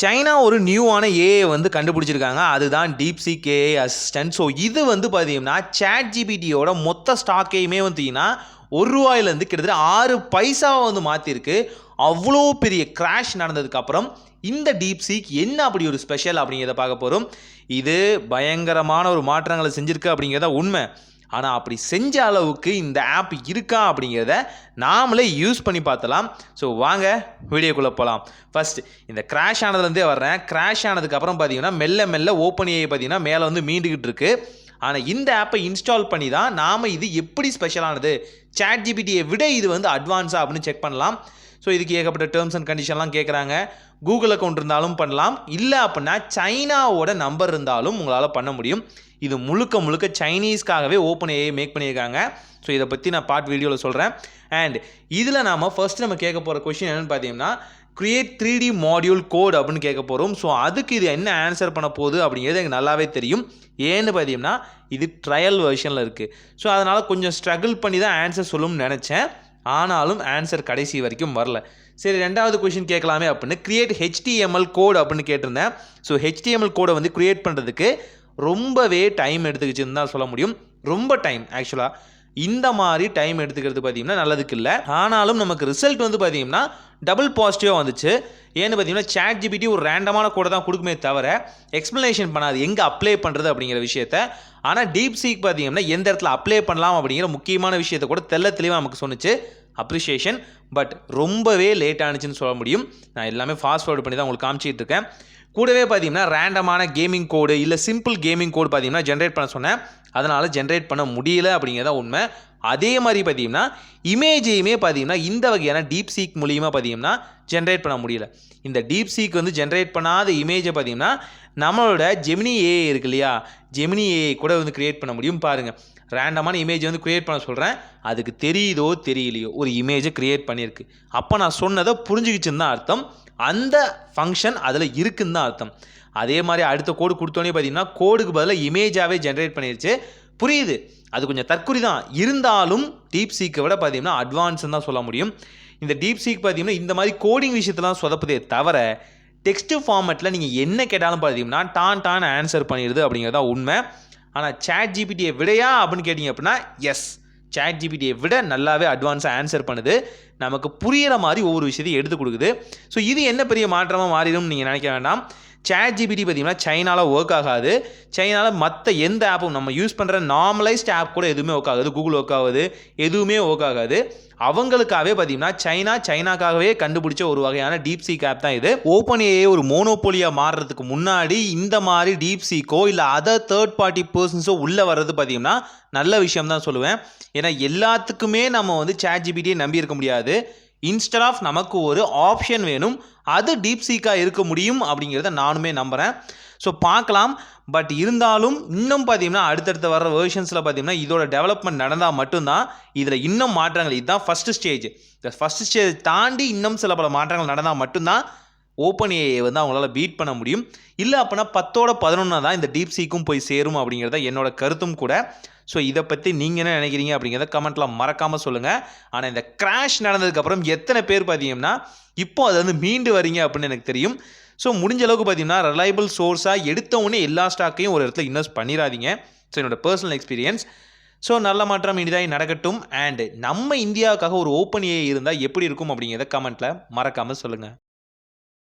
China ஒரு நியூவான AI வந்து கண்டுபிடிச்சிருக்காங்க. அதுதான் டீப்சீக் ஏஐ அசிஸ்டன்ட். ஸோ இது வந்து பார்த்தீங்கன்னா சாட் ஜிபிடியோட மொத்த ஸ்டாக்கையுமே பார்த்தீங்கன்னா ரூ. 1 கிட்டத்தட்ட 6 பைசாவை வந்து மாற்றிருக்கு. அவ்வளோ பெரிய கிராஷ் நடந்ததுக்கப்புறம் இந்த டீப்சீக் என்ன அப்படி ஒரு ஸ்பெஷல் அப்படிங்கிறத பார்க்க போகிறோம். இது பயங்கரமான ஒரு மாற்றங்களை செஞ்சுருக்கு அப்படிங்கிறத உண்மை. ஆனால் அப்படி செஞ்ச அளவுக்கு இந்த ஆப் இருக்கா அப்படிங்கிறத நாமளே யூஸ் பண்ணி பார்த்தலாம். ஸோ வாங்க வீடியோக்குள்ளே போகலாம். ஃபஸ்ட் இந்த கிராஷ் ஆனதுலேருந்தே வர்றேன். கிராஷ் ஆனதுக்கப்புறம் பார்த்தீங்கன்னா மெல்ல மெல்ல ஓப்பன் ஏஐ பார்த்தீங்கன்னா மேலே வந்து மீண்டுக்கிட்டு இருக்கு. ஆனால் இந்த ஆப்பை இன்ஸ்டால் பண்ணி தான் நாம் இது எப்படி ஸ்பெஷலானது, சாட் ஜிபிடியை விட இது வந்து அட்வான்ஸாக அப்படின்னு செக் பண்ணலாம். ஸோ இதுக்கு ஏகப்பட்ட டேர்ம்ஸ் அண்ட் கண்டிஷன்லாம் கேட்குறாங்க. கூகுள் அக்கௌண்ட் இருந்தாலும் பண்ணலாம், இல்லை அப்படின்னா சைனாவோட நம்பர் இருந்தாலும் உங்களால் பண்ண முடியும். இது முழுக்க முழுக்க சைனீஸ்க்காகவே ஓப்பன் ஏஐ மேக் பண்ணியிருக்காங்க. ஸோ இதை பற்றி நான் பார்ட் வீடியோவில் சொல்கிறேன். அண்ட் இதில் நாம் ஃபர்ஸ்ட் நம்ம கேட்க போகிற கொஷின் என்னென்னு பார்த்தீங்கன்னா கிரியேட் 3D மாடியூல் கோட் அப்படின்னு கேட்க போகிறோம். ஸோ அதுக்கு இது என்ன ஆன்சர் பண்ண போகுது அப்படிங்கிறது எனக்கு நல்லாவே தெரியும். ஏன்னு பார்த்தீங்கன்னா இது ட்ரையல் வெர்ஷனில் இருக்குது. ஸோ அதனால் கொஞ்சம் ஸ்ட்ரகிள் பண்ணி தான் ஆன்சர் சொல்லணும்னு நினச்சேன். ஆனாலும் ஆன்சர் கடைசி வரைக்கும் வரல. சரி, ரெண்டாவது கொஷின் கேட்கலாமே அப்படின்னு கிரியேட் HTML கோட் அப்படின்னு கேட்டிருந்தேன். ஸோ HTML கோடை வந்து கிரியேட் பண்ணுறதுக்கு ரொம்பவே டைம் எடுத்துக்கிச்சுன்னு தான் சொல்ல முடியும். ரொம்ப டைம் ஆக்சுவலாக இந்த மாதிரி டைம் எடுத்துக்கிறது பார்த்தீங்கன்னா நல்லதுக்கு இல்லை. ஆனாலும் நமக்கு ரிசல்ட் வந்து பார்த்தீங்கன்னா டபுள் பாசிட்டிவாக வந்துச்சு. ஏன்னு பார்த்தீங்கன்னா சாட் ஜிபிடி ஒரு ரேண்டமான கோடை தான் கொடுக்குமே தவிர எக்ஸ்ப்ளனேஷன் பண்ணாது எங்கே அப்ளை பண்ணுறது அப்படிங்கிற விஷயத்த. ஆனால் டீப்சீக் பார்த்தீங்கன்னா எந்த இடத்துல அப்ளை பண்ணலாம் அப்படிங்கிற முக்கியமான விஷயத்தை கூட தெளிவாக நமக்கு சொன்னிச்சு. அப்ரிஷியேஷன். பட் ரொம்பவே லேட் ஆனிச்சுன்னு சொல்ல முடியும். நான் எல்லாமே ஃபாஸ்ட் ஃபார்வர்ட் பண்ணி தான் உங்களுக்கு காமிச்சிட்டு இருக்கேன். கூடவே பார்த்தீங்கன்னா ரேண்டமான கேமிங் கோடு இல்லை சிம்பிள் கேமிங் கோடு பார்த்தீங்கன்னா ஜென்ரேட் பண்ண சொன்னேன். அதனால் ஜென்ரேட் பண்ண முடியல அப்படிங்கிறத உண்மை. அதே மாதிரி பார்த்தீங்கன்னா இமேஜையுமே பார்த்தீங்கன்னா இந்த வகையான டீப்சீக் மூலியமாக பார்த்தீங்கன்னா ஜென்ரேட் பண்ண முடியல. இந்த டீப்சீக் வந்து ஜென்ரேட் பண்ணாத இமேஜை பார்த்தீங்கன்னா நம்மளோட ஜெமினி ஏஐ இருக்கு இல்லையா, ஜெமினி ஏஐ கூட வந்து கிரியேட் பண்ண முடியும். பாருங்கள், ரேண்டமான இமேஜை வந்து கிரியேட் பண்ண சொல்கிறேன். அதுக்கு தெரியுதோ தெரியலையோ ஒரு இமேஜை கிரியேட் பண்ணியிருக்கு. அப்போ நான் சொன்னதை புரிஞ்சுக்கிச்சுன்னு தான் அர்த்தம். அந்த ஃபங்க்ஷன் அதில் இருக்குன்னு தான் அர்த்தம். அதே மாதிரி அடுத்த கோடு கொடுத்தோன்னே பார்த்தீங்கன்னா கோடுக்கு பதிலாக இமேஜாகவே ஜென்ரேட் பண்ணிடுச்சு. புரியுது, அது கொஞ்சம் தற்குறி தான். இருந்தாலும் டீப்சீக்கை விட பார்த்தீங்கன்னா அட்வான்ஸ்ன்னு தான் சொல்ல முடியும். இந்த டீப்சீக் பார்த்தீங்கன்னா இந்த மாதிரி கோடிங் விஷயத்தெல்லாம் சொதப்பதே தவிர டெக்ஸ்ட் ஃபார்மேட்டில் நீங்கள் என்ன கேட்டாலும் பார்த்தீங்கன்னா டான் ஆன்சர் பண்ணிடுது அப்படிங்கிறதா உண்மை. ஆனால் சாட் ஜிபிடியை விடையா அப்படின்னு கேட்டிங்க அப்படின்னா எஸ், சாட் ஜிபிடியை விட நல்லாவே அட்வான்ஸாக ஆன்சர் பண்ணுது. நமக்கு புரிகிற மாதிரி ஒவ்வொரு விஷயத்தையும் எடுத்து கொடுக்குது. ஸோ இது என்ன பெரிய மாற்றமாக மாறிடும்னு நீங்கள் நினைக்க வேண்டாம். சாட் ஜிபிடி பார்த்தீங்கன்னா சைனாவில் ஒர்க் ஆகாது. சைனாவில் மற்ற எந்த ஆப்பும் நம்ம யூஸ் பண்ணுற நார்மலைஸ்ட் ஆப் கூட எதுவுமே ஒர்க் ஆகாது. கூகுள் ஒர்க் ஆகுது, எதுவுமே ஒர்க் ஆகாது. அவங்களுக்காகவே பார்த்தீங்கன்னா சைனாக்காகவே கண்டுபிடிச்ச ஒரு வகையான டீப்சீக் ஆப் தான் இது. ஓப்பன் ஏஐ ஒரு மோனோபோலியாக மாறுறதுக்கு முன்னாடி இந்த மாதிரி டீப்சீக்கோ இல்லை அதர் தேர்ட் பார்ட்டி பர்சன்ஸோ உள்ளே வர்றது பார்த்தீங்கன்னா நல்ல விஷயம் தான் சொல்லுவேன். ஏன்னா எல்லாத்துக்குமே நம்ம வந்து சாட் ஜிபிடியை நம்பி இருக்க முடியாது. இன்ஸ்டெட் ஆஃப் நமக்கு ஒரு ஆப்ஷன் வேணும், அது டீப்சீக்காக இருக்க முடியும் அப்படிங்கிறத நானுமே நம்புகிறேன். ஸோ பார்க்கலாம். பட் இருந்தாலும் இன்னும் பார்த்தீங்கன்னா அடுத்தடுத்த வர வேர்ஷன்ஸில் பார்த்தீங்கன்னா இதோட டெவலப்மெண்ட் நடந்தால் மட்டும்தான் இதில் இன்னும் மாற்றங்கள். இதுதான் ஃபஸ்ட்டு ஸ்டேஜ். இந்த ஃபஸ்ட்டு ஸ்டேஜ் தாண்டி இன்னும் சில பல மாற்றங்கள் நடந்தால் மட்டும்தான் ஓப்பன் ஏஐ வந்து அவங்களால பீட் பண்ண முடியும். இல்லை அப்படின்னா 10ஓட 11 தான் இந்த டீப்சீக்கும் போய் சேரும் அப்படிங்கிறத என்னோட கருத்தும் கூட. ஸோ இதை பற்றி நீங்கள் என்ன நினைக்கிறீங்க அப்படிங்கிறத கமெண்ட்டில் மறக்காமல் சொல்லுங்கள். ஆனால் இந்த கிராஷ் நடந்ததுக்கப்புறம் எத்தனை பேர் பார்த்தீங்கன்னா இப்போ அது வந்து மீண்டு வரீங்க அப்படின்னு எனக்கு தெரியும். ஸோ முடிஞ்ச அளவுக்கு பார்த்தீங்கன்னா ரிலையபிள் சோர்ஸாக எடுத்தவொடனே எல்லா ஸ்டாக்கையும் ஒரு இடத்துல இன்வெஸ்ட் பண்ணிடாதீங்க. ஸோ என்னோட பர்சனல் எக்ஸ்பீரியன்ஸ். ஸோ நல்ல மாற்றம் இனிதாய் நடக்கட்டும். அண்ட் நம்ம இந்தியாவுக்காக ஒரு ஓப்பன் ஏஐ இருந்தால் எப்படி இருக்கும் அப்படிங்கிறத கமெண்ட்டில் மறக்காமல் சொல்லுங்கள்.